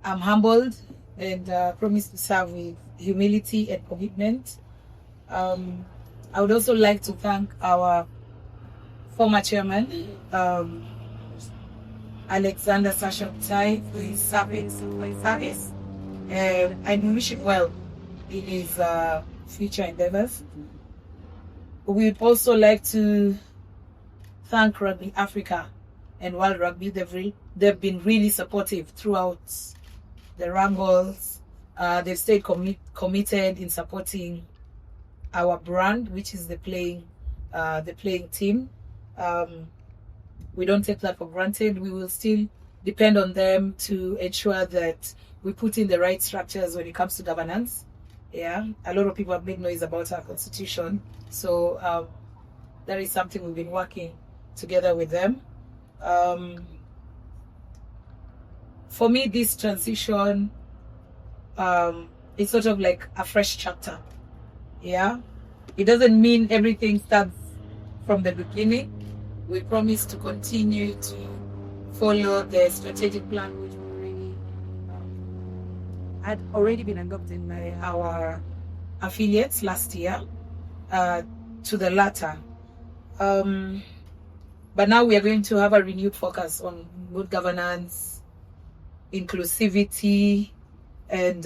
I'm humbled and promise to serve with humility and commitment. I would also like to thank our former chairman, Alexander Sashoptai, for his service. And I wish him well in his future endeavors. We'd also like to thank Rugby Africa and World Rugby. They've been really supportive throughout the Wrangles. They've stayed committed in supporting our brand, which is the playing team. We don't take that for granted. We will still depend on them to ensure that we put in the right structures when it comes to governance. Yeah, a lot of people have made noise about our constitution, so that is something we've been working together with them. For me, this transition is sort of like a fresh chapter. Yeah, it doesn't mean everything starts from the beginning. We promise to continue to follow the strategic plan which had already been adopted by our affiliates last year to the latter. But now we are going to have a renewed focus on good governance, inclusivity, and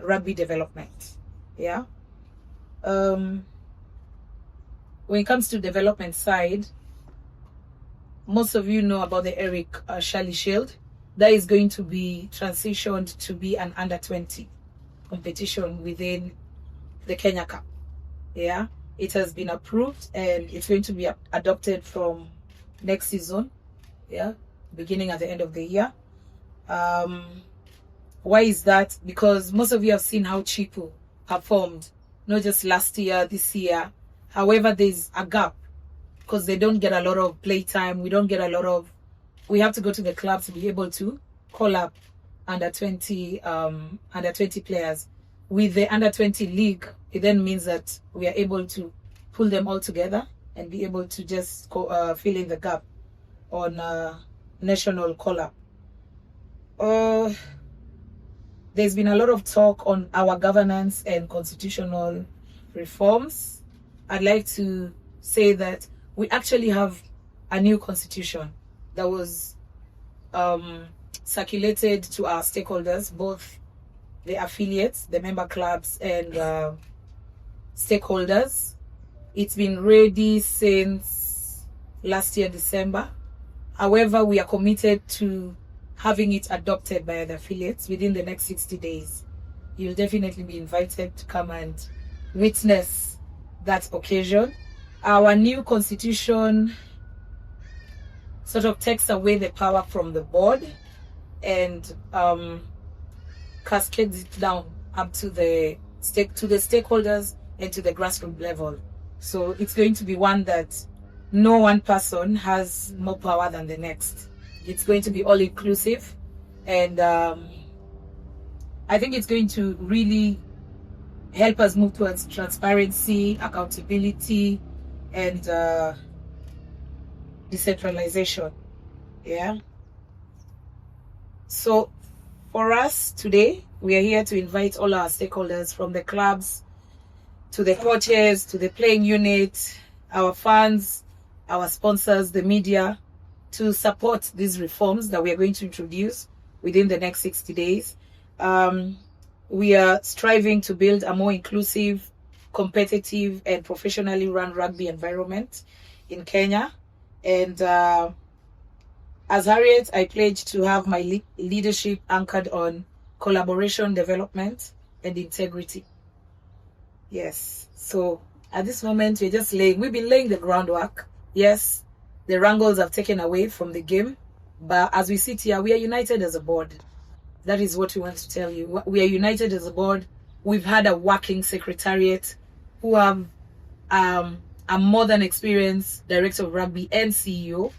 rugby development. Yeah. When it comes to development side, most of you know about the Eric Shirley Shield. That is going to be transitioned to be an under-20 competition within the Kenya Cup. Yeah, it has been approved and it's going to be adopted from next season. Yeah, beginning at the end of the year. Why is that? Because most of you have seen how Chipu performed, not just last year, this year. However, there's a gap because they don't get a lot of playtime. We don't get a lot of. We have to go to the club to be able to call up under 20 players. With the under 20 league, it then means that we are able to pull them all together and be able to just fill in the gap on national call up. There's been a lot of talk on our governance and constitutional reforms. I'd like to say that we actually have a new constitution that was circulated to our stakeholders, both the affiliates, the member clubs, and stakeholders. It's been ready since last year, December. However, we are committed to having it adopted by the affiliates within the next 60 days. You'll definitely be invited to come and witness that occasion. Our new constitution sort of takes away the power from the board and cascades it down up to the stakeholders and to the grassroots level. So it's going to be one that no one person has more power than the next. It's going to be all inclusive, and I think it's going to really help us move towards transparency, accountability, and decentralization. Yeah. So for us today, we are here to invite all our stakeholders, from the clubs to the coaches to the playing unit, our fans, our sponsors, the media, to support these reforms that we are going to introduce within the next 60 days. We are striving to build a more inclusive, competitive, and professionally run rugby environment in Kenya. And as Harriet, I pledge to have my leadership anchored on collaboration, development, and integrity. Yes. So at this moment, we've been laying the groundwork. Yes, the wrangles have taken away from the game, but as we sit here, we are united as a board. That is what we want to tell you. We are united as a board. We've had a working secretariat who have a more than experienced director of rugby and CEO.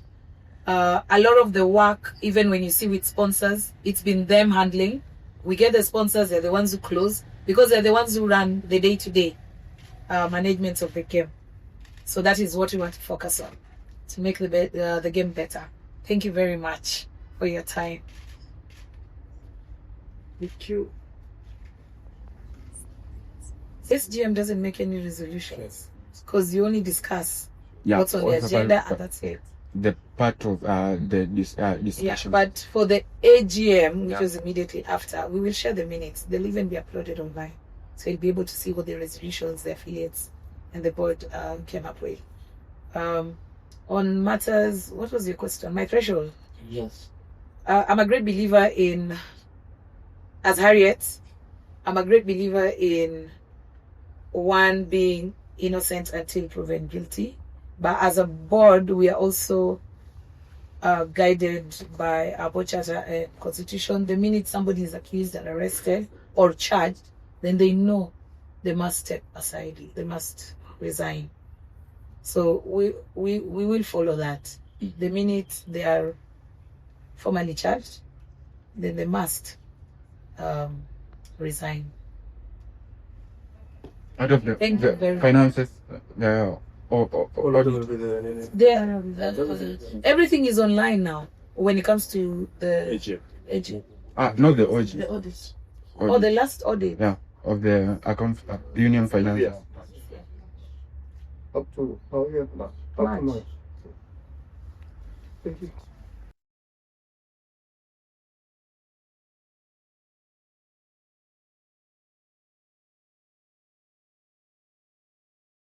A lot of the work, even when you see with sponsors, it's been them handling. We get the sponsors, they're the ones who close, because they're the ones who run the day-to-day management of the game. So that is what we want to focus on, to make the game better. Thank you very much for your time. SGM doesn't make any resolutions because you only discuss what's on the also agenda and that's it. the part of the discussion. Yeah, but for the AGM, which was immediately after, we will share the minutes. They'll even be uploaded online. So you'll be able to see what the resolutions, the affiliates, and the board came up with. On matters, what was your question? My threshold? Yes. I'm a great believer in, as Harriet, I'm a great believer in one being innocent until proven guilty. But as a board, we are also guided by our board charter and constitution. The minute somebody is accused and arrested or charged, then they know they must step aside, they must resign. So we will follow that. The minute they are formally charged, then they must resign. Out of the finances, everything is online now when it comes to the AG. Not the OG. The audit. Or the last audit. Yeah, of the account union finance. Up to March. Thank you.